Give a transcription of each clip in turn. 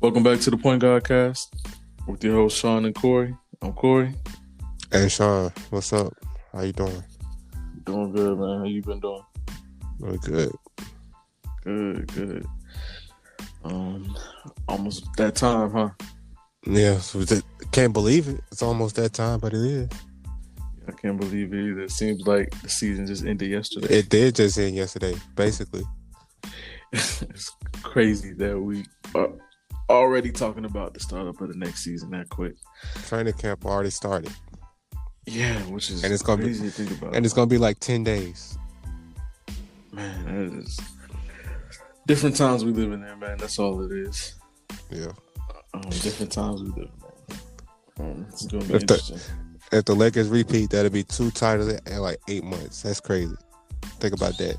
Welcome back to the Point Guard Cast with your host Sean and Corey. I'm Corey. Hey Sean, what's up? How you doing? Doing good, man. How you been doing? Really good. Good. Almost that time, huh? Yeah, can't believe it. It's almost that time, but it is. I can't believe it either. It seems like the season just ended yesterday. It did just end yesterday, basically. It's crazy that we are already talking about the startup of the next season that quick. Training camp already started. Yeah, which is it's gonna crazy to think about. And it's going to be like 10 days. Man, that is different times we live in there, man. That's all it is. Yeah. Different times we live in. It's going to be interesting. If the Lakers repeat, that'll be 2 titles in like 8 months. That's crazy. Think about that.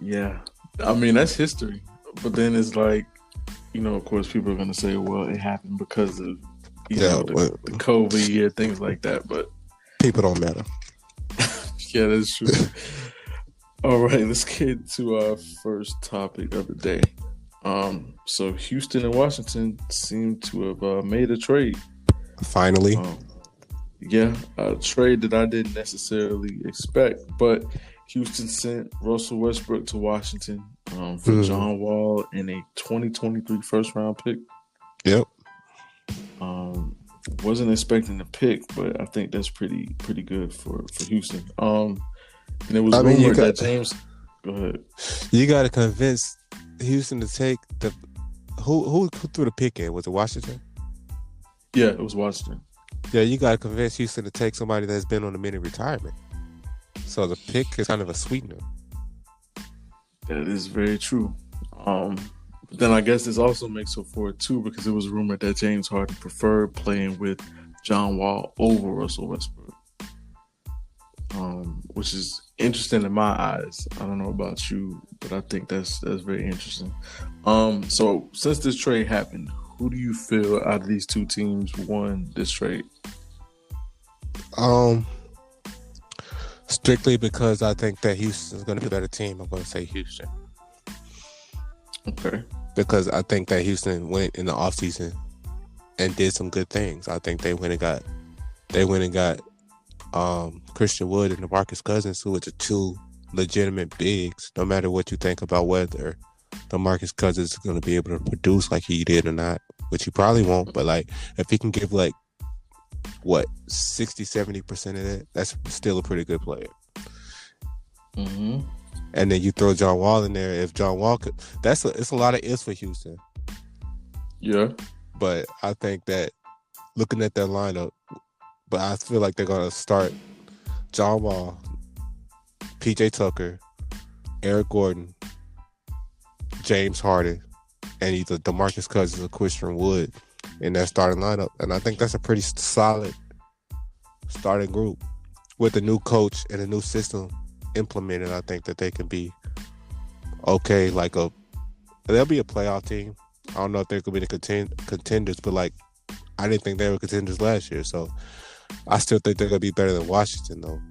Yeah. I mean, that's history. But then it's like, of course, people are going to say, well, it happened because of, the COVID year, things like that. But people don't matter. Yeah, that's true. All right, let's get to our first topic of the day. So Houston and Washington seem to have made a trade. Finally. A trade that I didn't necessarily expect, but Houston sent Russell Westbrook to Washington for John Wall and a 2023 first-round pick. Yep. Wasn't expecting the pick, but I think that's pretty good for Houston. And it was rumored that James. Go ahead. You got to convince Houston to take the. Who threw the pick in? Was it Washington? Yeah, it was Washington. Yeah, you got to convince Houston to take somebody that's been on a mini retirement. So the pick is kind of a sweetener. That is very true. But then I guess this also makes up for it too, because it was rumored that James Harden preferred playing with John Wall over Russell Westbrook, which is interesting in my eyes. I don't know about you, but I think that's very interesting. So since this trade happened, who do you feel out of these two teams won this trade? Strictly because I think that Houston's going to be a better team, I'm going to say Houston. Okay. Because I think that Houston went in the offseason and did some good things. I think they went and got Christian Wood and DeMarcus Cousins, who are the two legitimate bigs, no matter what you think about whether DeMarcus Cousins is going to be able to produce like he did or not, which he probably won't. But like, if he can give 60-70% of that, that's still a pretty good player. Mm-hmm. And then you throw John Wall in there. If John Wall could, it's a lot of ifs for Houston. Yeah. But I think that looking at their lineup, but I feel like they're going to start John Wall, PJ Tucker, Eric Gordon, James Harden, and either DeMarcus Cousins or Christian Wood in that starting lineup. And I think that's a pretty solid starting group with a new coach and a new system implemented. I think that they can be okay. They'll be a playoff team. I don't know if they're going to be the contenders, but I didn't think they were contenders last year. So I still think they're going to be better than Washington, though.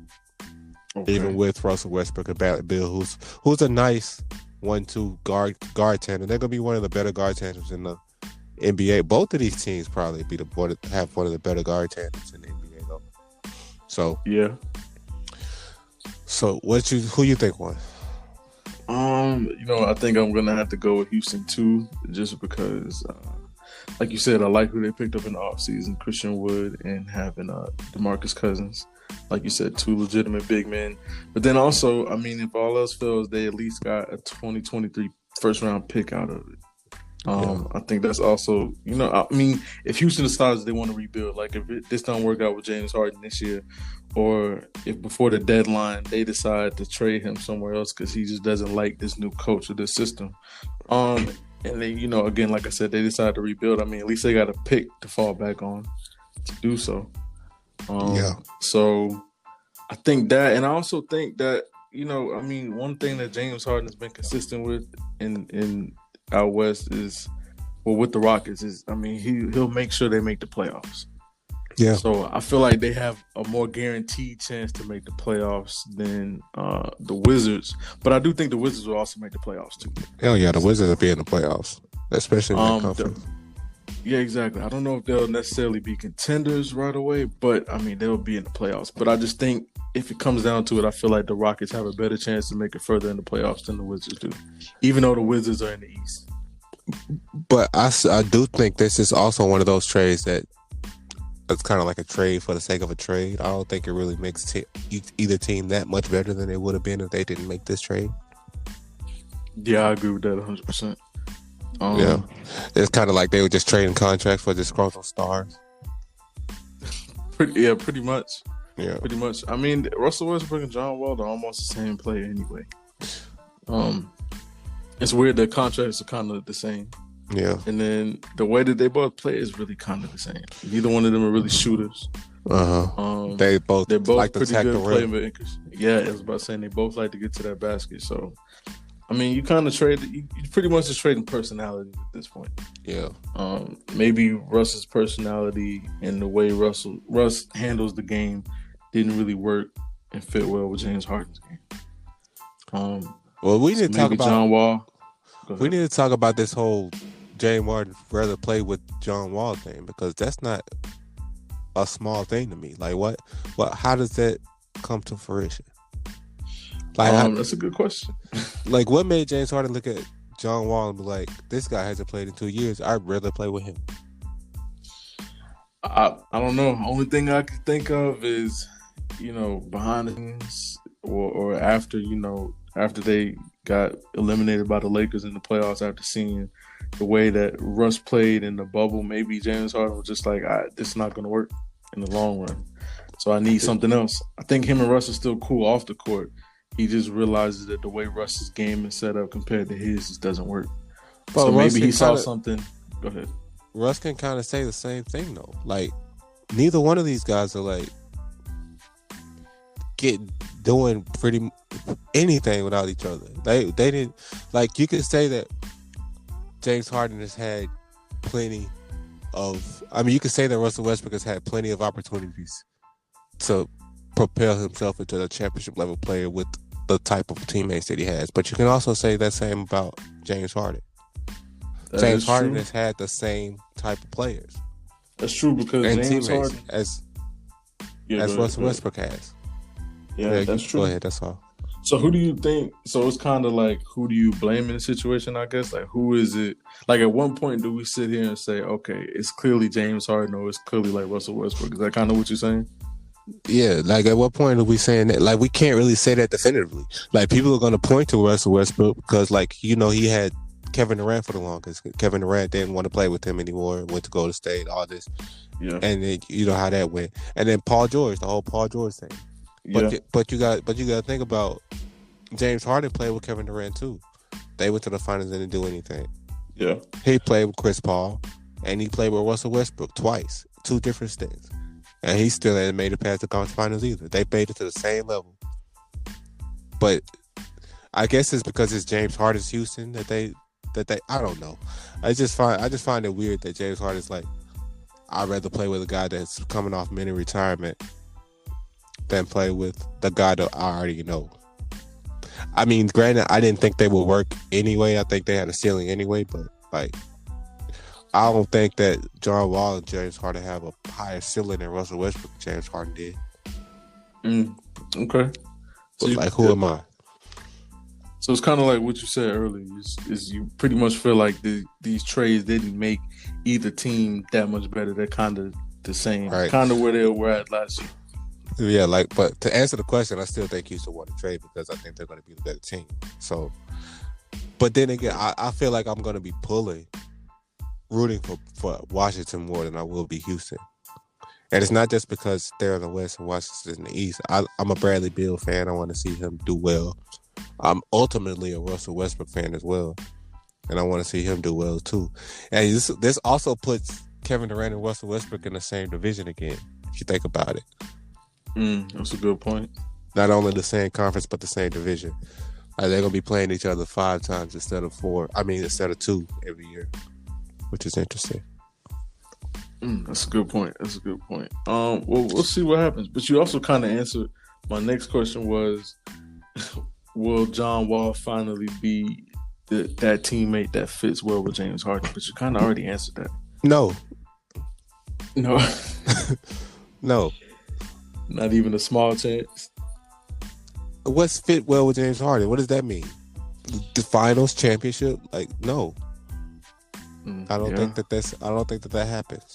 Okay. Even with Russell Westbrook and Bradley Beal, who's a nice 1-2 guard tandem. They're going to be one of the better guard tandems in the NBA. Both of these teams probably have one of the better guard tandems in the NBA, though. So yeah. So who you think won? I think I'm gonna have to go with Houston too, just because, like you said, I like who they picked up in the offseason, Christian Wood and having DeMarcus Cousins. Like you said, two legitimate big men. But then also, I mean, if all else fails, they at least got a 2023 first round pick out of it. I think that's also, if Houston decides they want to rebuild, like if this don't work out with James Harden this year, or if before the deadline they decide to trade him somewhere else because he just doesn't like this new coach or this system, and then, again, like I said, they decide to rebuild, I mean, at least they got a pick to fall back on to do so. So I think that, and I also think that, one thing that James Harden has been consistent with in out west is, with the Rockets is, he'll make sure they make the playoffs. Yeah. So I feel like they have a more guaranteed chance to make the playoffs than the Wizards. But I do think the Wizards will also make the playoffs too. Hell yeah, the Wizards will be in the playoffs, especially in that conference. Yeah, exactly. I don't know if they'll necessarily be contenders right away, but I mean they'll be in the playoffs. But I just think if it comes down to it, I feel like the Rockets have a better chance to make it further in the playoffs than the Wizards do, even though the Wizards are in the East. But I do think this is also one of those trades that it's kind of like a trade for the sake of a trade. I don't think it really makes either team that much better than it would have been if they didn't make this trade. Yeah, I agree with that 100%. Yeah, it's kind of like they were just trading contracts for disgruntled stars. Pretty much. Yeah, pretty much. I mean, Russell Westbrook and John Wall are almost the same player anyway. It's weird that contracts are kind of the same. Yeah, and then the way that they both play is really kind of the same. Neither one of them are really shooters. They're both like pretty good playmakers. Yeah, I was about saying they both like to get to that basket. So, I mean, you kind of trade. You pretty much just trading personality at this point. Yeah. Maybe Russ's personality and the way Russ handles the game didn't really work and fit well with James Harden's game. Well, we need to talk about John Wall. We need to talk about this whole James Harden rather play with John Wall thing, because that's not a small thing to me. Like, what? How does that come to fruition? Like, that's a good question. Like, what made James Harden look at John Wall and be like, "This guy hasn't played in 2 years. I'd rather play with him"? I don't know. Only thing I can think of is, behind the scenes or after, after they got eliminated by the Lakers in the playoffs, after seeing the way that Russ played in the bubble, maybe James Harden was just like, this is not going to work in the long run. So I need something else. I think him and Russ are still cool off the court. He just realizes that the way Russ's game is set up compared to his just doesn't work. But so maybe he saw something. Go ahead. Russ can kind of say the same thing, though. Like, neither one of these guys are like doing pretty anything without each other. They didn't, like, you could say that James Harden has had plenty of, you could say that Russell Westbrook has had plenty of opportunities to propel himself into a championship level player with the type of teammates that he has. But you can also say that same about James Harden. James Harden has had the same type of players. That's true, because and James teammates Harden as Russell Westbrook has. Yeah, that's true. Go ahead, that's all. So who do you think? So it's kind of like, who do you blame in the situation? I guess, like, who is it? Like, at one point, do we sit here and say, okay, it's clearly James Harden, or it's clearly like Russell Westbrook? Is that kind of what you're saying? Yeah, like, at what point are we saying that? Like, we can't really say that definitively. Like, people are going to point to Russell Westbrook because, like, he had Kevin Durant for the longest. Kevin Durant didn't want to play with him anymore, went to Golden State, all this. Yeah. And then, you know how that went. And then Paul George, the whole Paul George thing. But you got to think about James Harden played with Kevin Durant too. They went to the finals and didn't do anything. Yeah. He played with Chris Paul, and he played with Russell Westbrook twice, two different stints. And he still hadn't made it past the conference finals either. They made it to the same level. But I guess it's because it's James Harden's Houston that they I don't know. I just find it weird that James Harden's like, I'd rather play with a guy that's coming off mini retirement than play with the guy that I already know. I mean, granted, I didn't think they would work anyway. I think they had a ceiling anyway, but, like, I don't think that John Wall and James Harden have a higher ceiling than Russell Westbrook and James Harden did. Okay. So like, who am I? So it's kind of like what you said earlier, is you pretty much feel like these trades didn't make either team that much better. They're kind of the same, right? Kind of where they were at last year. Yeah, but to answer the question, I still think Houston won the trade because I think they're going to be the better team. So, but then again, I feel like I'm going to be rooting for Washington more than I will be Houston. And it's not just because they're in the West and Washington's in the East. I'm a Bradley Beal fan. I want to see him do well. I'm ultimately a Russell Westbrook fan as well, and I want to see him do well too. And this also puts Kevin Durant and Russell Westbrook in the same division again, if you think about it. That's a good point. Not only the same conference, but the same division. They're going to be playing each other 5 times instead of 2 every year, which is interesting. That's a good point. Well, we'll see what happens. But you also kind of answered my next question was, will John Wall finally be that teammate that fits well with James Harden? But you kind of already answered that. No, No, no. not even a small chance. What's fit well with James Harden? What does that mean? The finals championship? Like, no. I don't Yeah. think that happens.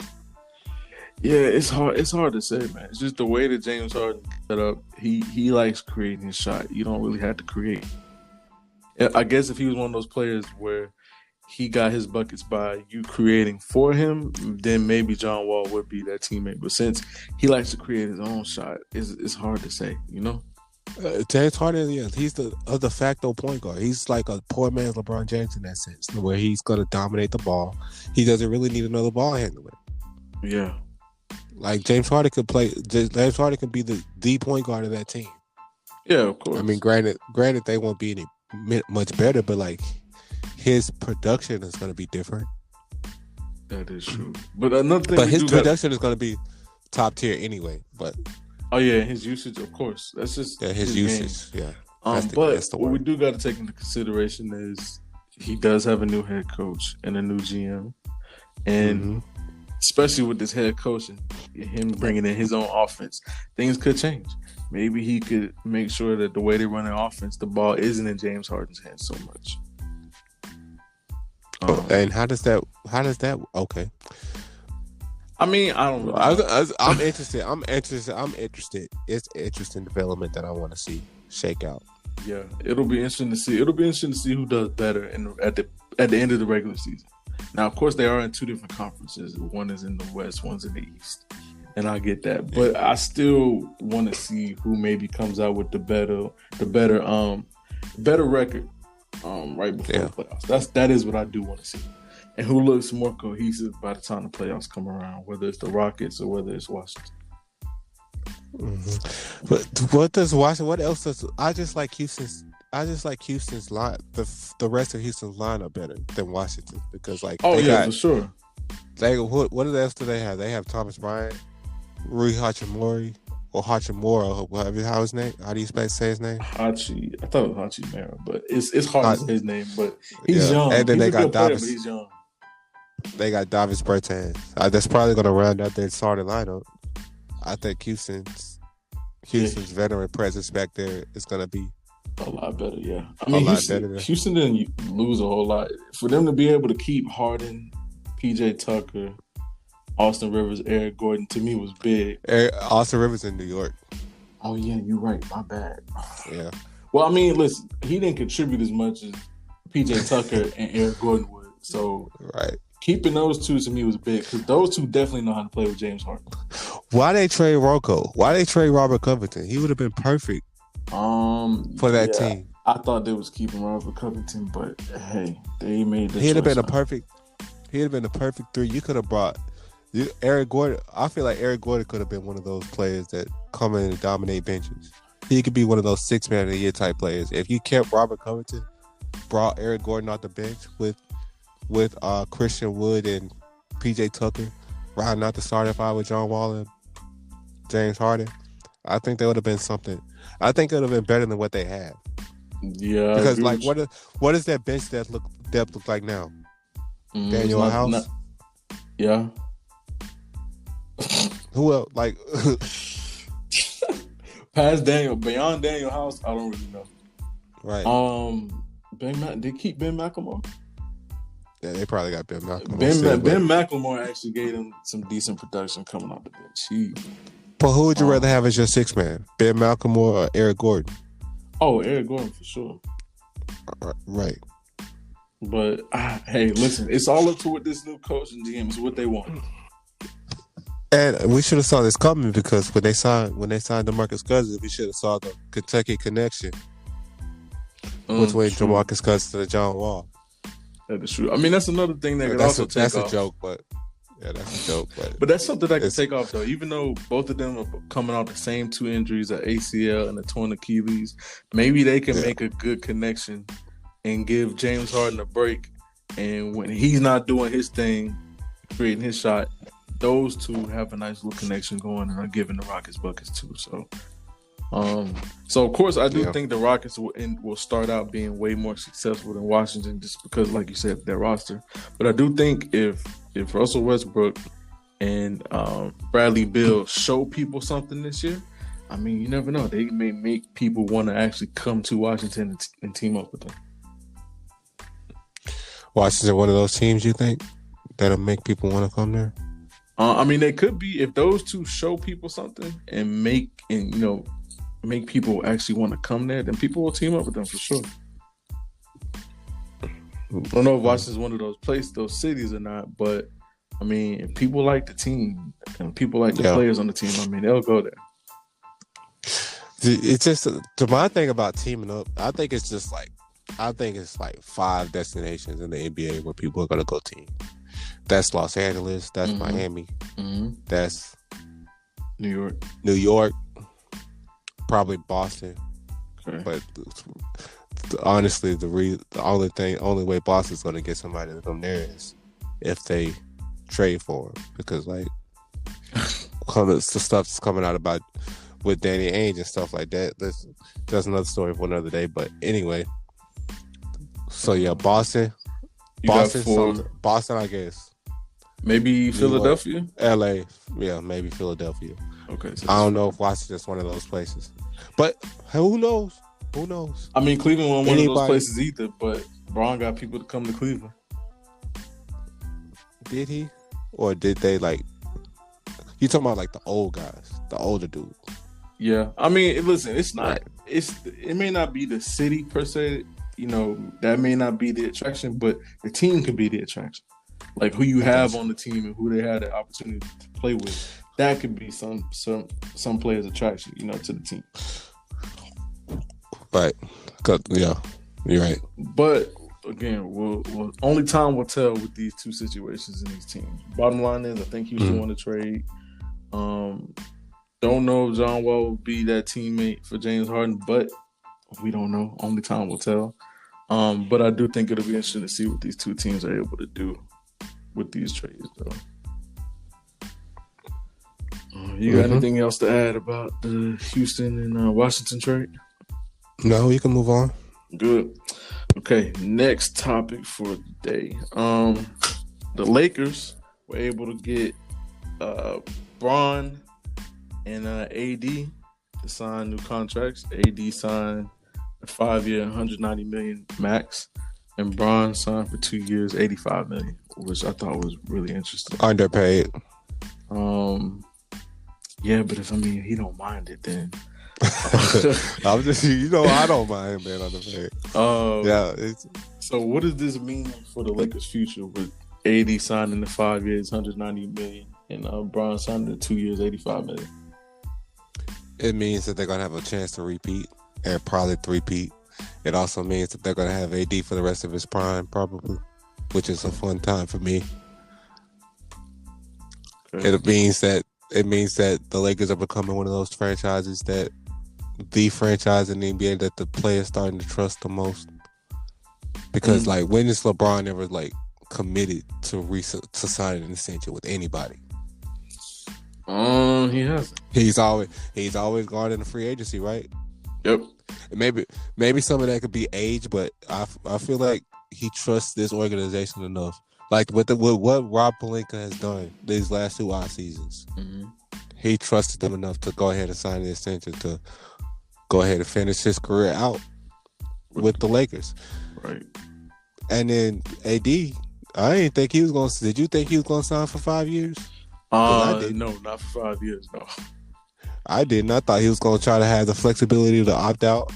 Yeah, it's hard. It's hard to say, man. It's just the way that James Harden set up. He likes creating his shot. You don't really have to create. I guess if he was one of those players where he got his buckets by you creating for him, then maybe John Wall would be that teammate. But since he likes to create his own shot, it's hard to say. You know. James Harden, yeah, he's the de facto point guard. He's like a poor man's LeBron James in that sense, where he's going to dominate the ball. He doesn't really need another ball handler. Yeah. Like James Harden could play. James Harden could be the point guard of that team. Yeah, of course. I mean, granted, they won't be any much better, but like his production is going to be different. That is true. But another thing, but his production is going to be top tier anyway. But oh yeah, his usage, of course. That's just his usage. Game. Yeah. But what we do got to take into consideration is he does have a new head coach and a new GM, and especially with this head coach and him bringing in his own offense, things could change. Maybe he could make sure that the way they run their offense, the ball isn't in James Harden's hands so much. And how does that? Okay. I mean, I don't know. I'm interested. It's interesting development that I want to see shake out. Yeah, it'll be interesting to see. It'll be interesting to see who does better at the end of the regular season. Now, of course, they are in two different conferences. One is in the West, one's in the East, and I get that. But I still want to see who maybe comes out with the better record right before the playoffs. That is what I do want to see, and who looks more cohesive by the time the playoffs come around, whether it's the Rockets or whether it's Washington. But what does Washington? What else does? I just like Houston's line. The rest of Houston's lineup better than Washington because for sure. What else do they have? They have Thomas Bryant, Rui Hachimura, or Hachimura, whatever how his name. How do you say his name? Hachi. I thought it was Hachimura, but it's hard to say his name. But he's young. And then he's they got Davis. But he's young. They got Davis Bertans. That's probably going to round out their starting lineup. I think Houston's veteran presence back there is going to be a lot better. Yeah, I mean, Houston didn't lose a whole lot. For them to be able to keep Harden, PJ Tucker, Austin Rivers, Eric Gordon, to me was big. Austin Rivers in New York. Oh yeah, you're right. My bad. Yeah. Well, I mean, listen, he didn't contribute as much as PJ Tucker and Eric Gordon would. So right. Keeping those two to me was big because those two definitely know how to play with James Harden. Why they trade Rocco? Why they trade Robert Covington? He would have been perfect for that team. I thought they was keeping Robert Covington, but hey, they made the He'd have been a perfect 3. You could have brought Eric Gordon. I feel like Eric Gordon could have been one of those players that come in and dominate benches. He could be one of those 6 man of the year type players. If you kept Robert Covington, brought Eric Gordon off the bench with Christian Wood and PJ Tucker, rounding out the starting five with John Wall and James Harden, I think that would have been something. I think it would have been better than what they have. Yeah, because what does that bench depth look like now? Daniel House. Yeah. Who else? Like beyond Daniel House, I don't really know. Right. They keep Ben McLemore. Yeah, they probably got Ben McLemore. Ben McLemore actually gave them some decent production coming off the bench. But who would you rather have as your 6 man? Ben McLemore or Eric Gordon? Oh, Eric Gordon for sure. Right. But hey, listen, it's all up to what this new coach and GM is what they want. And we should have saw this coming because when they signed DeMarcus Cousins, we should have saw the Kentucky connection between DeMarcus Cousins and John Wall. That is true. I mean, that's another thing that could also take off. That's a joke, but that's a joke. But that's something that can take off, though. Even though both of them are coming off the same 2 injuries, an ACL and a torn Achilles, maybe they can make a good connection and give James Harden a break. And when he's not doing his thing, creating his shot, those two have a nice little connection going and are giving the Rockets buckets too. So of course I do think the Rockets will start out being way more successful than Washington just because, like you said, their roster. But I do think if if Russell Westbrook and Bradley Beal show people something this year, I mean, you never know. They may make people want to actually come to Washington and team up with them. Washington, one of those teams you think that'll make people want to come there? I mean, they could be if those two show people something and make people actually want to come there. Then people will team up with them for sure. I don't know if Washington's one of those cities or not, but I mean, if people like the team and people like the players on the team, I mean, they'll go there. It's just my thing about teaming up. I think it's like 5 destinations in the NBA where people are gonna go team. That's Los Angeles. That's Miami. Mm-hmm. That's New York. Probably Boston. Okay. But honestly, the only way Boston's going to get somebody to come there is if they trade for him, because like the stuff's coming out about with Danny Ainge and stuff like that. That's another story for another day. But anyway, so yeah, Boston, I guess. Maybe Philadelphia? LA. Yeah, maybe Philadelphia. Okay. So I don't know if Washington's one of those places. But who knows? I mean, Cleveland wasn't one of those places either, but Braun got people to come to Cleveland. Did he? Or did they like... You talking about like the old guys, the older dudes? Yeah. I mean, listen, it's not... It may not be the city per se, that may not be the attraction, but the team could be the attraction. Like who you have on the team and who they had the opportunity to play with, that could be some players' attraction, to the team. Right. Yeah, you're right. But again, we'll only time will tell with these two situations in these teams. Bottom line is, I think Houston won the trade. Don't know if John Wall will be that teammate for James Harden, but we don't know. Only time will tell. But I do think it'll be interesting to see what these two teams are able to do with these trades, though. You got anything else to add about the Houston and Washington trade? No, you can move on. Good. Okay, next topic for the day. The Lakers were able to get Bron and AD to sign new contracts. AD signed a 5-year, $190 million max, and Bron signed for 2 years, $85 million, which I thought was really interesting. Underpaid. Yeah, but if he don't mind it, then I'm just I don't mind being underpaid. So what does this mean for the Lakers' future with AD signing the 5 years, $190 million, and Bron signing the 2 years, $85 million? It means that they're gonna have a chance to repeat and probably three-peat. It also means that they're gonna have AD for the rest of his prime, probably, which is a fun time for me. Okay. It means that the Lakers are becoming one of those franchises that the franchise in the NBA that the players starting to trust the most. Because when is LeBron ever committed to signing an extension with anybody? He hasn't. He's always gone into free agency, right? Yep. Maybe some of that could be age, but I feel like he trusts this organization enough. Like with what Rob Pelinka has done these last 2 off seasons, he trusted them enough to go ahead and sign the extension to go ahead and finish his career out with the Lakers. Right. And then AD, I didn't think he was going to. Did you think he was going to sign for 5 years? I didn't. No, not for 5 years. No, I didn't. I thought he was going to try to have the flexibility to opt out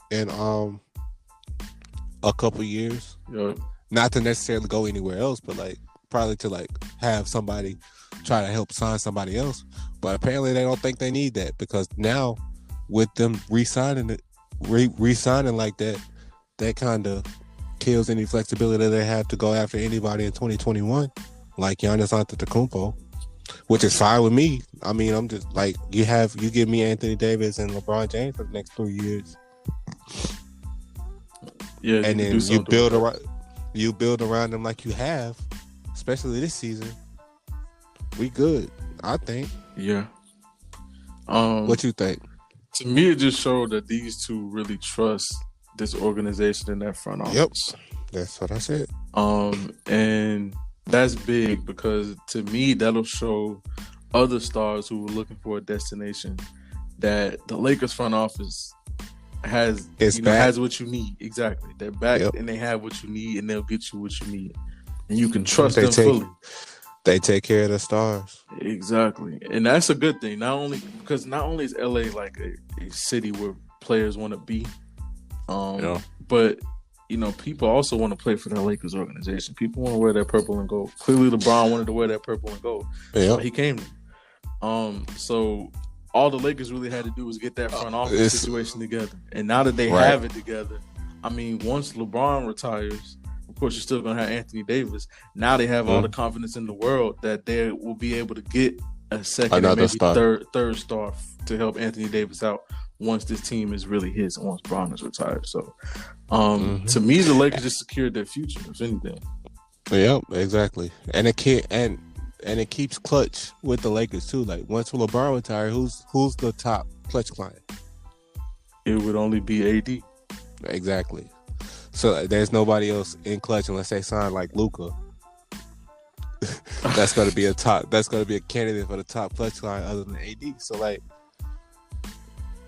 in a couple years. Yeah. Not to necessarily go anywhere else, but probably to have somebody try to help sign somebody else. But apparently they don't think they need that, because now with them re-signing like that, that kind of kills any flexibility they have to go after anybody in 2021, like Giannis Antetokounmpo, which is fine with me. I mean, I'm just you give me Anthony Davis and LeBron James for the next 3 years. Yeah, and then you build around them like you have, especially this season. We good, I think. Yeah. What you think? To me, it just showed that these two really trust this organization in that front office. Yep, that's what I said. And That's big because to me that'll show other stars who are looking for a destination that the Lakers front office has It's back. has what you need. Exactly. They're back and they have what you need and they'll get you what you need. And you can trust them fully. They take care of the stars. Exactly. And that's a good thing. Not only is LA like a city where players want to be, but people also want to play for the Lakers organization. People want to wear that purple and gold. Clearly, LeBron wanted to wear that purple and gold. So he came. So all the Lakers really had to do was get that front office situation together. And now that they have it together, I mean, once LeBron retires, of course, you're still going to have Anthony Davis. Now they have all the confidence in the world that they will be able to get a second and maybe third star to help Anthony Davis out once this team is really his and once Bron is retired. So, to me, the Lakers just secured their future, if anything. Yep, exactly. And it keeps clutch with the Lakers too. Like once LeBron retires, who's the top clutch client? It would only be AD. Exactly. So there's nobody else in clutch unless they sign like Luka. That's going to be a candidate for the top clutch client other than AD. So like,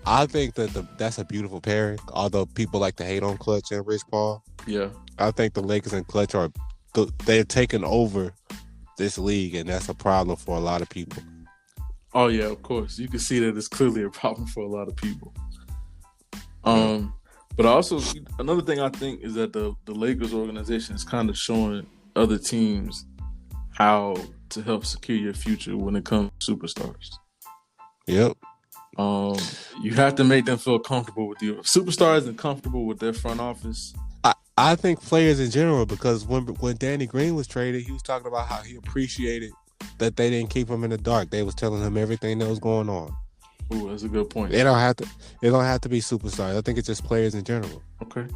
I think that that's a beautiful pairing. Although people like to hate on Clutch and Rich Paul, I think the Lakers and Clutch they're taking over this league, and that's a problem for a lot of people. Oh yeah, of course. You can see that it's clearly a problem for a lot of people. But also another thing I think is that the Lakers organization is kind of showing other teams how to help secure your future when it comes to superstars. Yep. You have to make them feel comfortable with you. If superstars and comfortable with their front office. I think players in general, because when Danny Green was traded, he was talking about how he appreciated that they didn't keep him in the dark. They was telling him everything that was going on. Ooh, that's a good point. It don't have to be superstars. I think it's just players in general. Okay,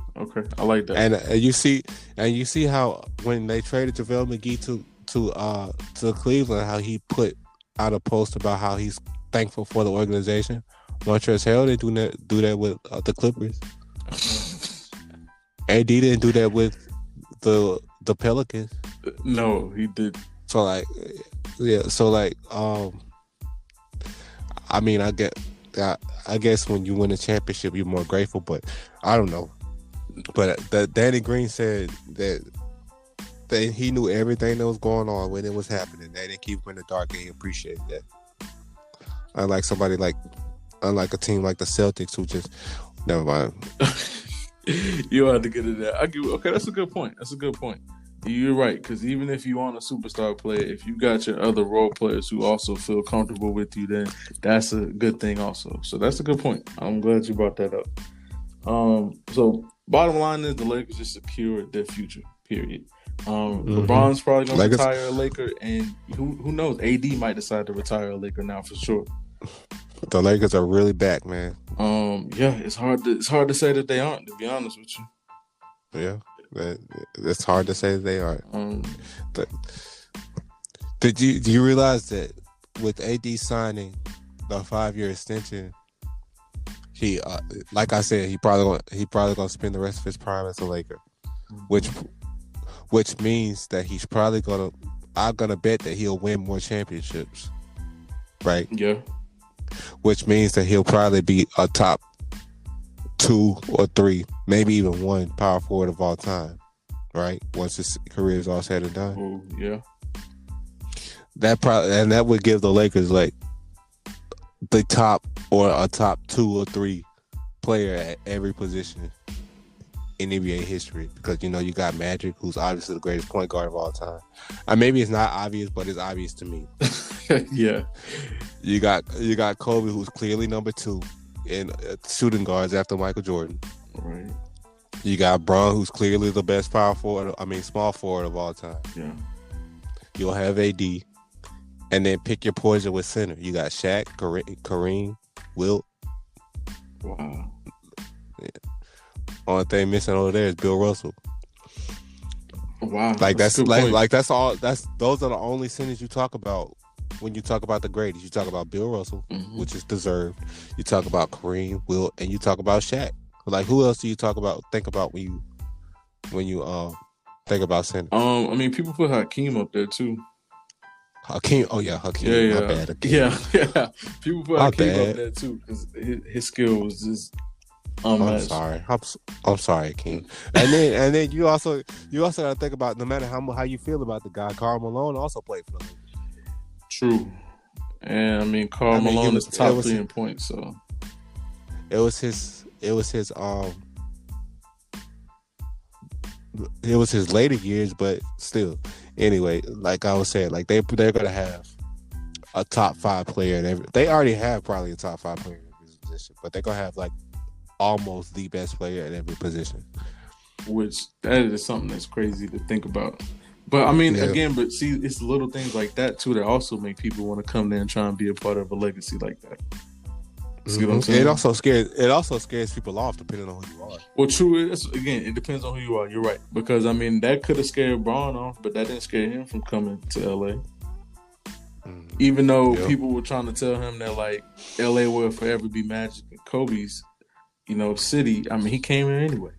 I like that. And you see how when they traded JaVale McGee to Cleveland, how he put out a post about how he's thankful for the organization. Montrezl Harrell didn't do that with the Clippers. AD didn't do that with the Pelicans. No, he did. So like, I mean, I guess when you win a championship, you're more grateful. But I don't know. But Danny Green said that he knew everything that was going on when it was happening. They didn't keep him in the dark, and he appreciated that. Unlike a team like the Celtics, who just never mind. You have to get into that. Okay, that's a good point. You're right, because even if you aren't a superstar player, if you got your other role players who also feel comfortable with you, then that's a good thing also. So that's a good point. I'm glad you brought that up. So bottom line is the Lakers just secured their future, period. LeBron's probably going to retire a Laker, and who knows, AD might decide to retire a Laker now for sure. The Lakers are really back, man. It's hard to say that they aren't, to be honest with you. Yeah, it's hard to say that they aren't. Do you realize that with AD signing the 5-year extension, he like I said, he probably gonna spend the rest of his prime as a Laker, which means that he's probably I'm gonna bet that he'll win more championships, right? Yeah. Which means that he'll probably be a top 2 or 3, maybe even 1 power forward of all time, right? Once his career is all said and done. Oh, yeah. That would give the Lakers like the top or a top 2 or 3 player at every position in NBA history, because you got Magic, who's obviously the greatest point guard of all time. Maybe it's not obvious, but it's obvious to me. Yeah. You got Kobe, who's clearly number 2 in shooting guards after Michael Jordan. Right. You got Bron, who's clearly the best small forward of all time. Yeah. You'll have AD, and then pick your poison with center. You got Shaq, Kareem, Wilt. Wow. Yeah. Only thing missing over there is Bill Russell. Wow. Like that's all. Those are the only centers you talk about when you talk about the greatest. You talk about Bill Russell, which is deserved. You talk about Kareem, Wilt, and you talk about Shaq. Like, who else do you think about when you think about center? I mean, people put Hakeem up there too. Hakeem. Oh yeah, Hakeem. My Yeah, bad. Hakeem. yeah. People put My Hakeem up bad. there too because his skill was just I'm unmatched. sorry. I'm sorry, Hakeem. And then you also gotta think about no matter how you feel about the guy, Karl Malone also played for the Lakers. True, and I mean, Karl Malone is top 3 in points, so it was his later years, but still. Anyway, like I was saying, like they're gonna have a top 5 player in every. They already have probably a top 5 player in every position, but they're gonna have like almost the best player in every position. Which that is something that's crazy to think about. But I mean, again, but see, it's little things like that too that also make people want to come there and try and be a part of a legacy like that. See what I'm saying? It also scares people off depending on who you are. Well, true. Again, it depends on who you are. You're right, because I mean that could have scared Braun off, but that didn't scare him from coming to LA. Even though people were trying to tell him that like LA will forever be Magic and Kobe's, city. I mean, he came in anyway.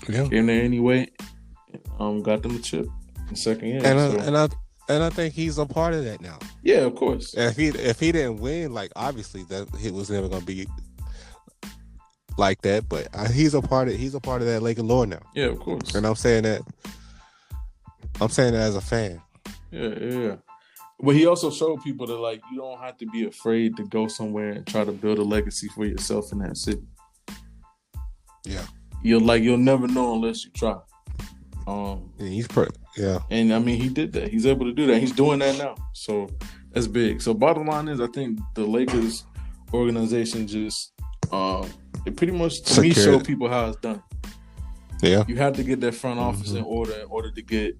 Yeah, came there anyway. Got them a chip in second year. And I think he's a part of that now. Yeah, of course. And if he didn't win, like obviously that it was never gonna be like that. But he's a part of that Laker lore now. Yeah, of course. And I'm saying that as a fan. Yeah. But he also showed people that like you don't have to be afraid to go somewhere and try to build a legacy for yourself in that city. Yeah. You'll never know unless you try. Yeah. And I mean, he did that. He's able to do that. He's doing that now. So that's big. So bottom line is, I think the Lakers organization just it pretty much to me show people how it's done. Yeah. You have to get that front office in order to get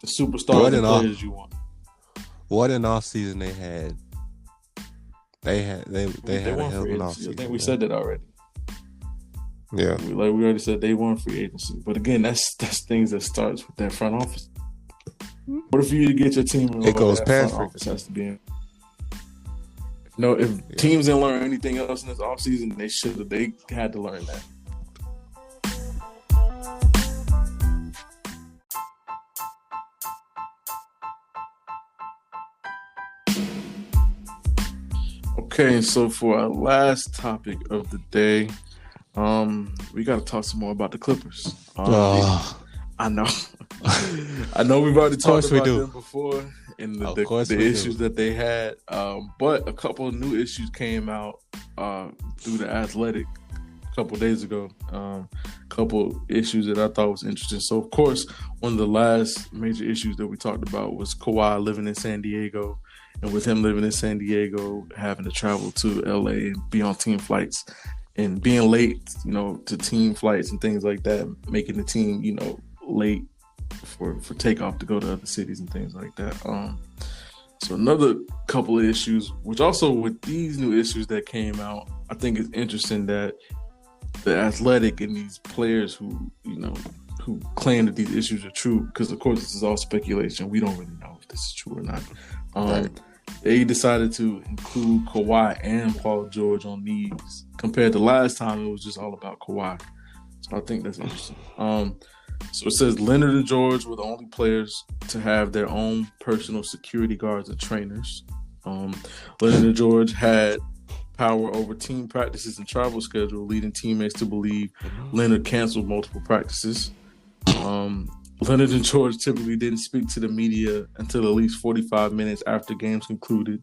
the superstars and players you want. What an off season they had. They had a hell of an off season. I think we said that already. Yeah, we already said they won free agency, but again, that's things that starts with that front office. What if you get your team? It goes past front office has to be in. If teams didn't learn anything else in this offseason, they had to learn that. Okay, so for our last topic of the day. We got to talk some more about the Clippers. I know. I know we've already talked about them before and the issues that they had. But a couple of new issues came out through the Athletic a couple of days ago. Couple issues that I thought was interesting. So, of course, one of the last major issues that we talked about was Kawhi living in San Diego. And with him living in San Diego, having to travel to LA and be on team flights. And being late, to team flights and things like that, making the team, late for takeoff to go to other cities and things like that. So another couple of issues, which also with these new issues that came out, I think it's interesting that the Athletic and these players who claim that these issues are true, because of course this is all speculation. We don't really know if this is true or not. They decided to include Kawhi and Paul George on these, compared to last time it was just all about Kawhi. So I think that's interesting. So it says Leonard and George were the only players to have their own personal security guards and trainers. Leonard and George had power over team practices and travel schedule, leading teammates to believe Leonard canceled multiple practices. Leonard and George typically didn't speak to the media until at least 45 minutes after games concluded.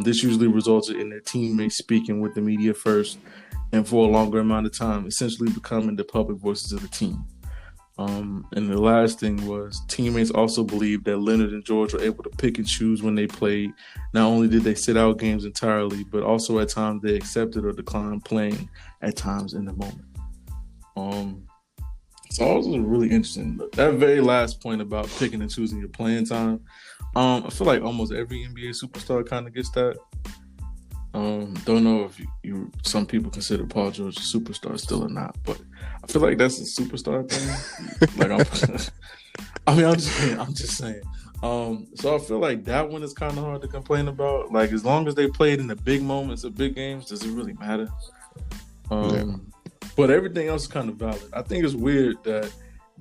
This usually resulted in their teammates speaking with the media first and for a longer amount of time, essentially becoming the public voices of the team. And the last thing was teammates also believed that Leonard and George were able to pick and choose when they played. Not only did they sit out games entirely, but also at times they accepted or declined playing at times in the moment. So it was really interesting. That very last point about picking and choosing your playing time, I feel like almost every NBA superstar kind of gets that. Don't know if some people consider Paul George a superstar still or not, but I feel like that's a superstar thing. I'm just saying. So I feel like that one is kind of hard to complain about. Like, as long as they played in the big moments of big games, does it really matter? But everything else is kind of valid. I think it's weird that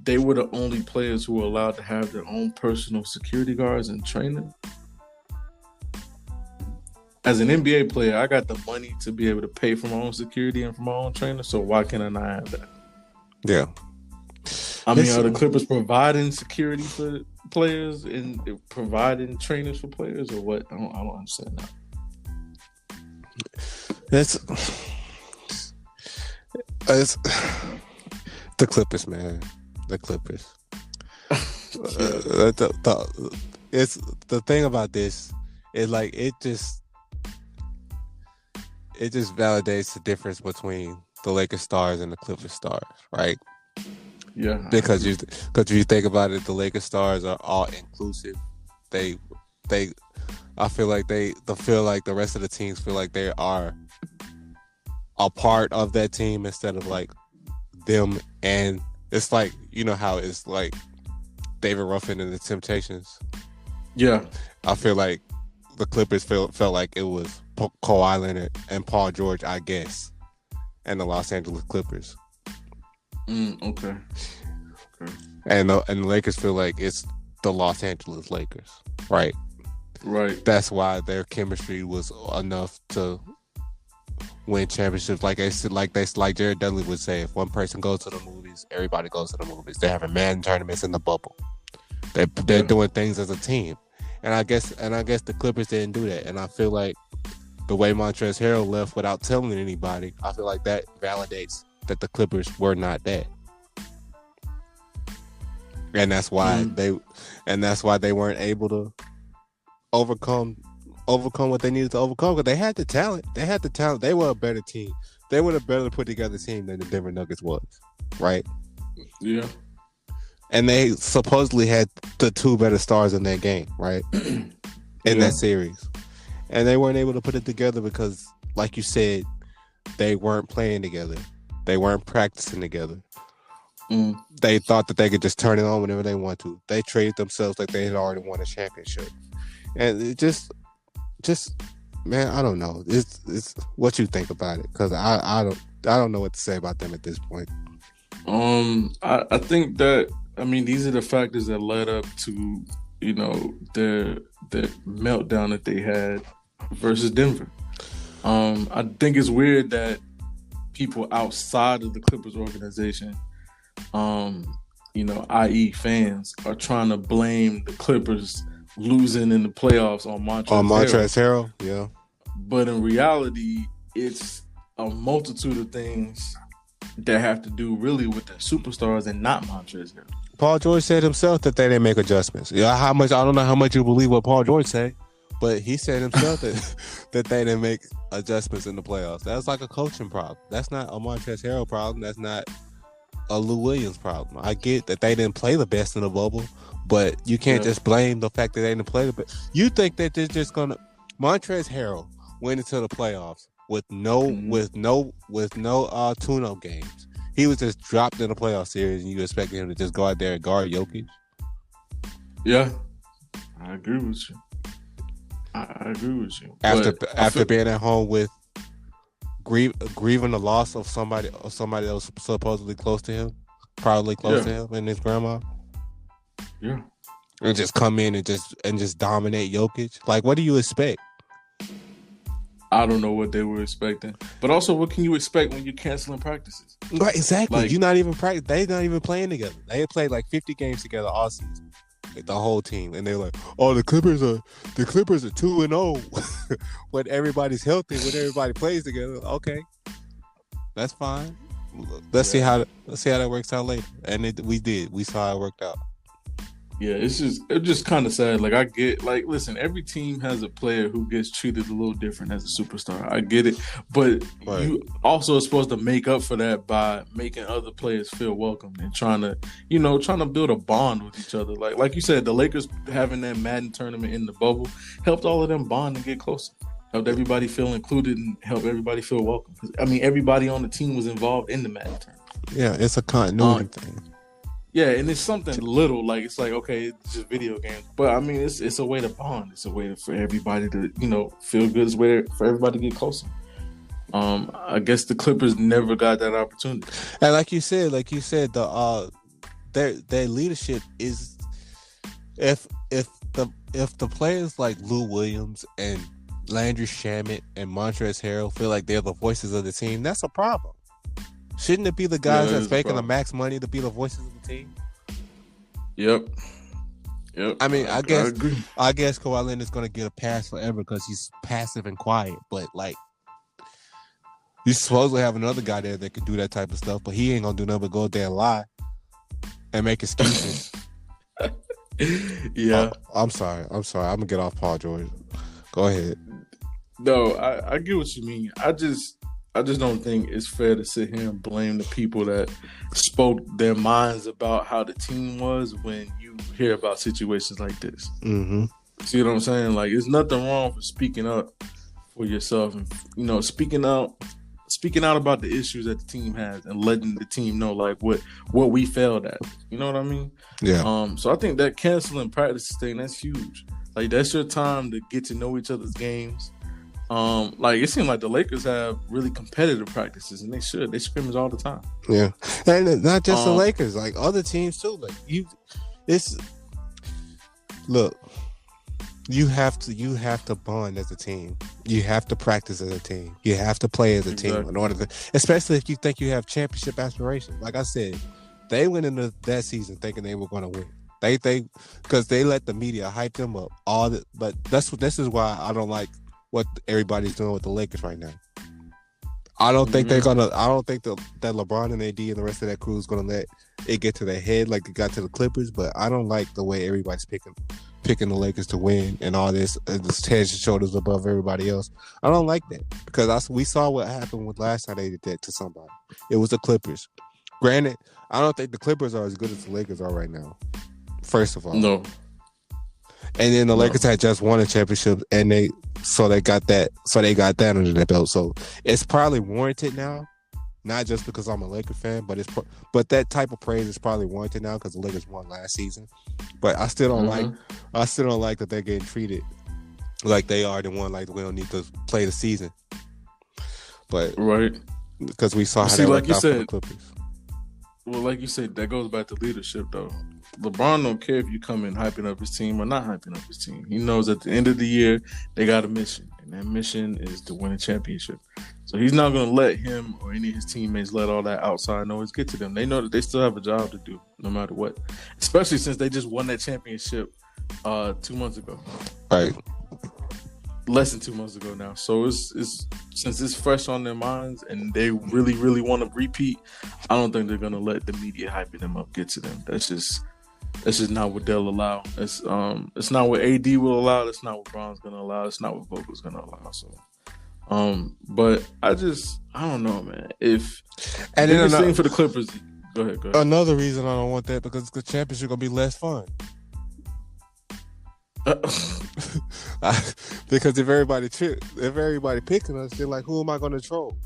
they were the only players who were allowed to have their own personal security guards and trainer. As an NBA player, I got the money to be able to pay for my own security and for my own trainer. So why can I not have that? Yeah. I mean, are the Clippers providing security for players and providing trainers for players, or what? I don't understand that. It's the Clippers, man. The Clippers. It's the thing about this is like it just validates the difference between the Lakers stars and the Clippers stars, right? Yeah, because if you think about it, the Lakers stars are all inclusive. I feel like the rest of the teams feel like they are a part of that team instead of like them. And it's like, you know how it's like David Ruffin and the Temptations. Yeah, I feel like the Clippers felt like it was Kawhi Leonard and Paul George, I guess, and the Los Angeles Clippers. Okay. And the Lakers feel like it's the Los Angeles Lakers, right? Right. That's why their chemistry was enough to win championships. Like Jared Dudley would say, if one person goes to the movies, everybody goes to the movies. They're having Madden tournaments in the bubble. They're doing things as a team, and I guess the Clippers didn't do that. And I feel like the way Montrezl Harrell left without telling anybody, I feel like that validates that the Clippers were not that, and that's why they weren't able to overcome what they needed to overcome, because they had the talent. They were a better team. They were a better put together team than the Denver Nuggets was, right? Yeah. And they supposedly had the two better stars in that game, right? In that series, and they weren't able to put it together because, like you said, they weren't playing together. They weren't practicing together. They thought that they could just turn it on whenever they want to. They traded themselves like they had already won a championship. And it just man, I don't know. It's what you think about it, because I don't know what to say about them at this point. I think that, I mean, these are the factors that led up to, you know, the meltdown that they had versus Denver. I think it's weird that people outside of the Clippers organization, you know, i.e. fans, are trying to blame the Clippers losing in the playoffs on Montrezl Harrell. Yeah. But in reality, it's a multitude of things that have to do really with the superstars and not Montrezl Harrell. Paul George said himself that they didn't make adjustments. Yeah, I don't know how much you believe what Paul George said, but he said himself that they didn't make adjustments in the playoffs. That's like a coaching problem. That's not a Montrezl Harrell problem. That's not a Lou Williams problem. I get that they didn't play the best in the bubble, but you can't just blame the fact that they didn't play the best. You think that they're just gonna Montrezl Harrell went into the playoffs with no tune-up games. He was just dropped in the playoff series, and you expected him to just go out there and guard Jokic? Yeah, I agree with you. After being at home with grieving the loss of somebody that was supposedly close to him, probably close to him, and his grandma. Yeah, and just come in and just dominate Jokic. Like, what do you expect? I don't know what they were expecting, but also, what can you expect when you're canceling practices? Right, exactly. You're not even practicing. They're not even playing together. They played like 50 games together all season, like the whole team, and they're like, "Oh, the Clippers are 2-0 when everybody's healthy, when everybody plays together." Okay, that's fine. Let's see how that works out later. And we saw how it worked out. Yeah, it's just kind of sad. Like, I get, like, listen, every team has a player who gets treated a little different as a superstar. I get it, but you also are supposed to make up for that by making other players feel welcome and trying to build a bond with each other. Like you said, the Lakers having that Madden tournament in the bubble helped all of them bond and get closer. Helped everybody feel included and helped everybody feel welcome. I mean, everybody on the team was involved in the Madden tournament. Yeah, it's a continuity thing. Yeah, and it's something little, like, it's like, okay, it's just video games. But, I mean, it's a way to bond. It's a way for everybody to, feel good. It's a way for everybody to get closer. I guess the Clippers never got that opportunity. And like you said, the their leadership is if the players like Lou Williams and Landry Shamet and Montrezl Harrell feel like they're the voices of the team, that's a problem. Shouldn't it be the guys that's making the max money to be the voices of the team? Yep. I mean, I guess Kawhi Leonard is going to get a pass forever because he's passive and quiet. But like, you supposedly have another guy there that could do that type of stuff, but he ain't gonna do nothing but go there and lie and make excuses. Yeah. I'm sorry. I'm gonna get off Paul George. Go ahead. No, I get what you mean. I just don't think it's fair to sit here and blame the people that spoke their minds about how the team was when you hear about situations like this. Mm-hmm. See what I'm saying? Like, there's nothing wrong for speaking up for yourself and, speaking out about the issues that the team has and letting the team know, like, what we failed at. You know what I mean? Yeah. So I think that canceling practice thing, that's huge. Like, that's your time to get to know each other's games. Like, it seems like the Lakers have really competitive practices, and they should. They scrimmage all the time. Yeah, and not just the Lakers, like other teams too. Like you have to bond as a team. You have to practice as a team. You have to play as a team in order to, especially if you think you have championship aspirations. Like I said, they went into that season thinking they were going to win. They because they let the media hype them up. But this is why I don't like what everybody's doing with the Lakers right now. I don't think they're gonna. I don't think that LeBron and AD and the rest of that crew is gonna let it get to their head like it got to the Clippers. But I don't like the way everybody's picking the Lakers to win and all this. This head and shoulders above everybody else. I don't like that because we saw what happened with last time they did that to somebody. It was the Clippers. Granted, I don't think the Clippers are as good as the Lakers are right now. First of all, no. And then the Lakers had just won a championship, and they got that under their belt. So it's probably warranted now, not just because I'm a Laker fan, but that type of praise is probably warranted now because the Lakers won last season. But I still don't like that they're getting treated like they are the one. Like we don't need to play the season, but right because we saw how they worked out for the Clippers. Well, like you said, that goes back to leadership, though. LeBron don't care if you come in hyping up his team or not hyping up his team. He knows at the end of the year, they got a mission, and that mission is to win a championship. So he's not going to let him or any of his teammates let all that outside noise get to them. They know that they still have a job to do, no matter what, especially since they just won that championship 2 months ago. Right. Less than 2 months ago now. So it's since it's fresh on their minds and they really, really want to repeat, I don't think they're gonna let the media hyping them up get to them. That's just not what they'll allow. It's not what AD will allow. That's not what Bron's gonna allow. It's not what Vogel's gonna allow. So, but I don't know, man. If and then the thing for the Clippers, go ahead. Another reason I don't want that because the championship gonna be less fun. Because if everybody picking us, they're like, who am I going to troll?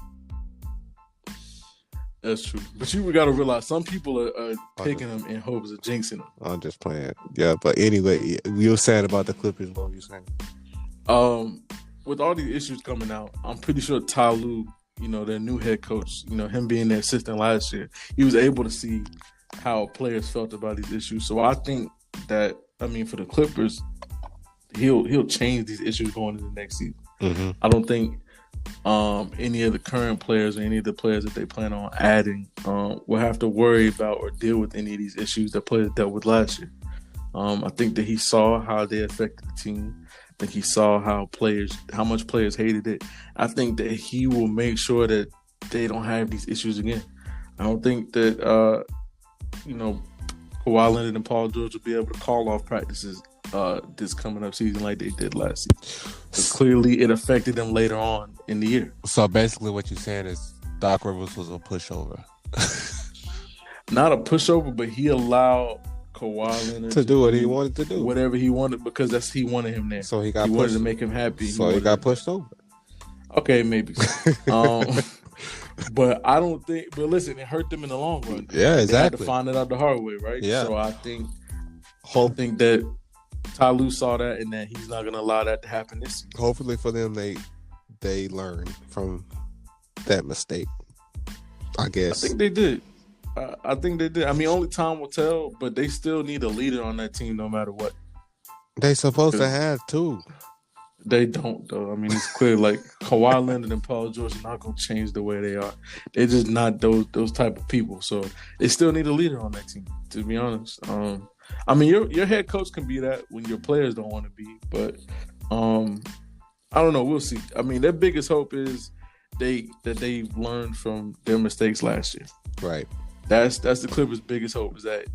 That's true, but you got to realize some people are picking them in hopes of jinxing them. I'm just playing, yeah. But anyway, you were saying about the Clippers. What were you saying? With all these issues coming out, I'm pretty sure Ty Lue, their new head coach, him being their assistant last year, he was able to see how players felt about these issues. So I think that, for the Clippers, he'll change these issues going into the next season. Mm-hmm. I don't think any of the current players or any of the players that they plan on adding will have to worry about or deal with any of these issues that players dealt with last year. I think that he saw how they affected the team. I think he saw how much players hated it. I think that he will make sure that they don't have these issues again. I don't think that Kawhi Leonard and Paul George will be able to call off practices this coming up season like they did last season. But clearly, it affected them later on in the year. So basically, what you're saying is Doc Rivers was a pushover. Not a pushover, but he allowed Kawhi Leonard to do what he wanted to do, whatever he wanted, because he wanted him there. So he wanted to make him happy. So he got pushed over. Okay, maybe. But I don't think. But listen, it hurt them in the long run. Yeah, exactly. They had to find it out the hard way, right? Yeah. So I think that Ty Lue saw that, and that he's not going to allow that to happen this season. Hopefully for them, they learn from that mistake. I guess. I think they did. I think they did. I mean, only time will tell, but they still need a leader on that team no matter what. They supposed to have too. They don't though. I mean, it's clear like Kawhi Leonard and Paul George are not going to change the way they are. They're just not those type of people. So they still need a leader on that team. To be honest, I mean, your head coach can be that when your players don't want to be, but I don't know. We'll see. I mean, their biggest hope is that they've learned from their mistakes last year. Right. That's the Clippers' biggest hope, is that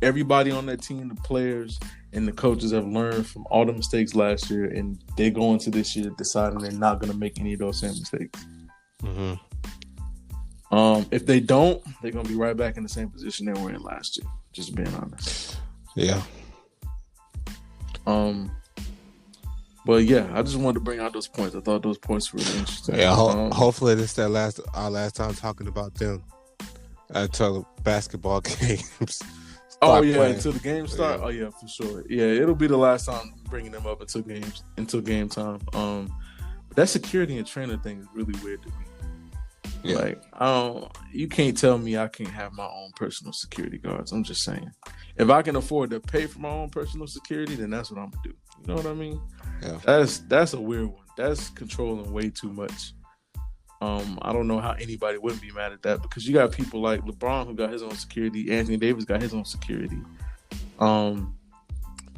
everybody on that team, the players and the coaches, have learned from all the mistakes last year, and they go into this year deciding they're not going to make any of those same mistakes. Mm-hmm. If they don't, they're going to be right back in the same position they were in last year. Just being honest. Yeah. But yeah, I just wanted to bring out those points. I thought those points were really interesting. Yeah. Hopefully, this is our last time talking about them until the basketball games. Until the games start. Yeah. Oh yeah, for sure. Yeah, it'll be the last time bringing them up until game time. But that security and trainer thing is really weird to me. Yeah. Like, you can't tell me I can't have my own personal security guards. I'm just saying, if I can afford to pay for my own personal security, then that's what I'm gonna do. You know what I mean? Yeah. That's a weird one. That's controlling way too much. I don't know how anybody wouldn't be mad at that, because you got people like LeBron who got his own security, Anthony Davis got his own security, and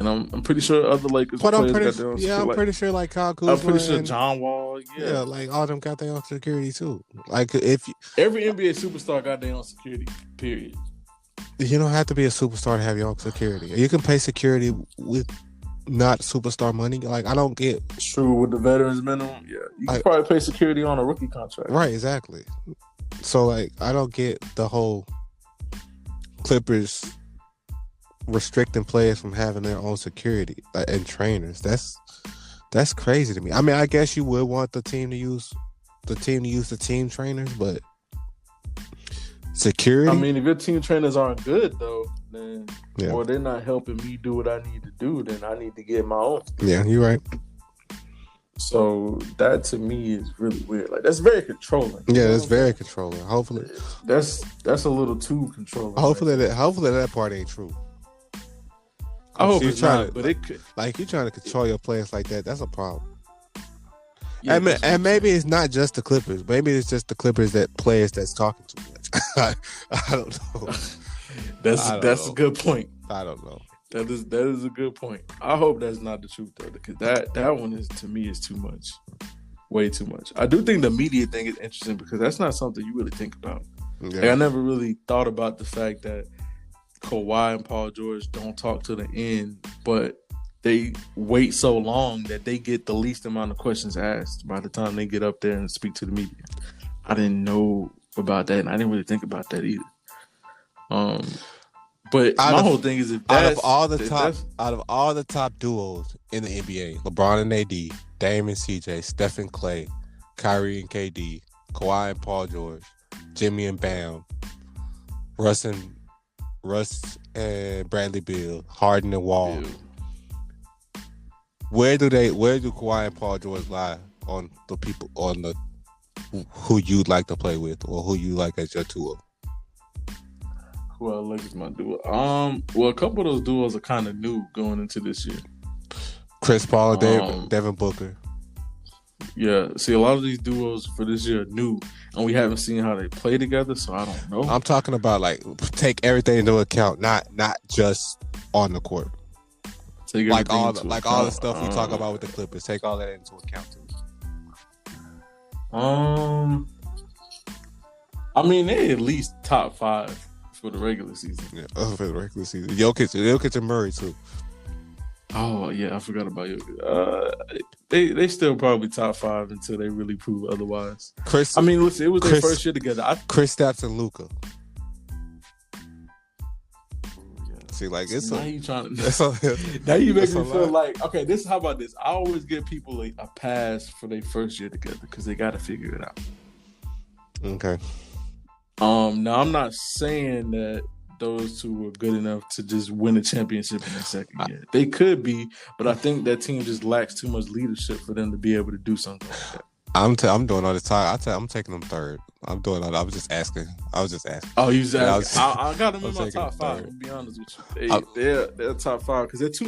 I'm pretty sure other Lakers players got their own security. I'm pretty sure like Kyle Kuzma. I'm pretty sure John Wall. Yeah, like all of them got their own security too. Like every NBA superstar got their own security. Period. You don't have to be a superstar to have your own security. You can pay security with not superstar money. Like, I don't get. True, with the veterans minimum, yeah, you can probably pay security on a rookie contract. Right, exactly. So like, I don't get the whole Clippers restricting players from having their own security and trainers. That's crazy to me. I mean, I guess you would want the team to use the team trainers, but security. I mean, if your team trainers aren't good though, then or they're not helping me do what I need to do, then I need to get my own. Yeah, you're right. So that to me is really weird. Like, that's very controlling. Yeah, that's very controlling. Hopefully, that's a little too controlling. Hopefully that part ain't true. I hope it's not, but it could. Like, you're trying to control your players like that. That's a problem. Yeah, and maybe it's not just the Clippers. Maybe it's just the Clippers players that's talking too much. I don't know. That's a good point. I don't know. That is a good point. I hope that's not the truth though, because that one is, to me, is too much, way too much. I do think the media thing is interesting, because that's not something you really think about. Yeah. Like, I never really thought about the fact that Kawhi and Paul George don't talk to the end, but they wait so long that they get the least amount of questions asked by the time they get up there and speak to the media. I didn't know about that, and I didn't really think about that either. But my whole thing is, out of all the top duos in the NBA, LeBron and AD, Dame and CJ, Steph and Clay, Kyrie and KD, Kawhi and Paul George, Jimmy and Bam, Russ and Bradley Beal, Harden and Wall. Ew. Where do Kawhi and Paul George lie on the people, on the who you'd like to play with, or who you like as your duo? Who I like as my duo? Well, a couple of those duos are kind of new going into this year. Chris Paul and Devin Booker. Yeah, see, a lot of these duos for this year are new, and we haven't seen how they play together, so I don't know. I'm talking about, like, take everything into account, not just on the court. Like all the stuff we talk about with the Clippers, take all that into account too. I mean, they at least top 5 for the regular season. Yeah, for the regular season. Jokic and Murray too. Oh yeah, I forgot about Jokic. They still probably top 5 until they really prove otherwise. Listen, it was their first year together. Kristaps and Luka. See, like, it's now you trying to. Now you make me feel like, okay. How about this? I always give people a pass for their first year together, because they got to figure it out. Okay. Now I'm not saying that those two were good enough to just win a championship in their second year. They could be, but I think that team just lacks too much leadership for them to be able to do something like that. I'm doing all the time. I'm taking them third. I'm doing all that. I was just asking. Oh, you Yeah, asking? I got them I in was my taking top the five. third. To be honest with you, they're top five because they're two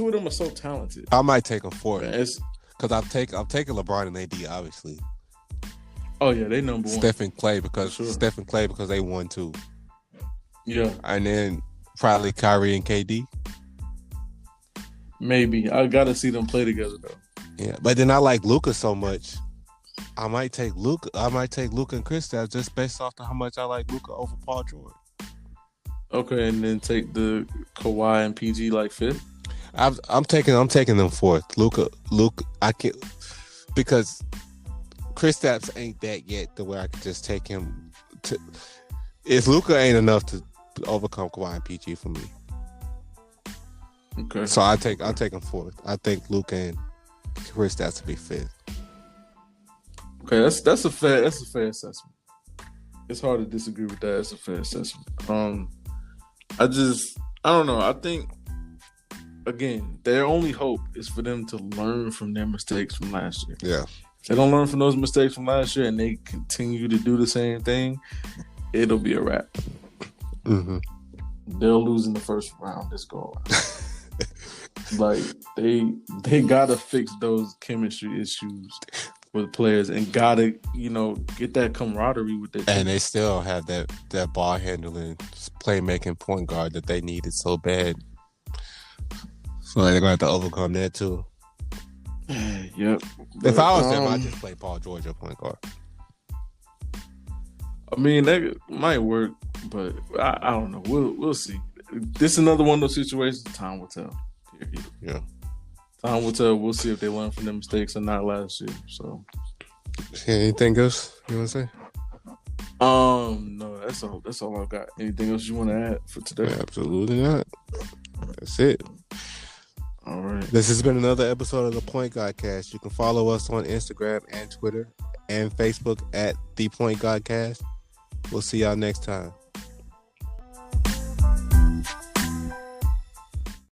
of them are so talented. I might take them fourth Man, because I'm taking LeBron and AD obviously. Oh yeah, they number one. Steph and Clay because they won too. Yeah, and then probably Kyrie and KD. Maybe I gotta see them play together though. Yeah, but then I like Luka so much. I might take Luka and Kristaps just based off of how much I like Luka over Paul George. Okay, and then take the Kawhi and PG like fifth. I'm taking them fourth. Luka, I can't because Kristaps ain't that yet to where I could just take him. If Luka ain't enough to overcome Kawhi and PG for me. Okay. So I'll take him fourth. I think Luka and Kristaps to be fifth. Okay, that's a fair assessment. It's hard to disagree with that. It's a fair assessment. I don't know. I think again, their only hope is for them to learn from their mistakes from last year. Yeah. If they don't learn from those mistakes from last year and they continue to do the same thing, it'll be a wrap. Mm-hmm. They'll lose in the first round this go around. Like they gotta fix those chemistry issues with players and gotta, get that camaraderie with their team. And they still have that ball handling, playmaking point guard that they needed so bad. So they're gonna have to overcome that too. Yep. If I was them, I'd just play Paul George at point guard. I mean, that might work, but I don't know. We'll see. This is another one of those situations. Time will tell. Period. Yeah. Time will tell. We'll see if they learn from their mistakes or not last year. So. Anything else you want to say? No, that's all I've got. Anything else you want to add for today? Yeah, absolutely not. That's it. All right. This has been another episode of the Point Guard Cast. You can follow us on Instagram and Twitter and Facebook at The Point Guard Cast. We'll see y'all next time.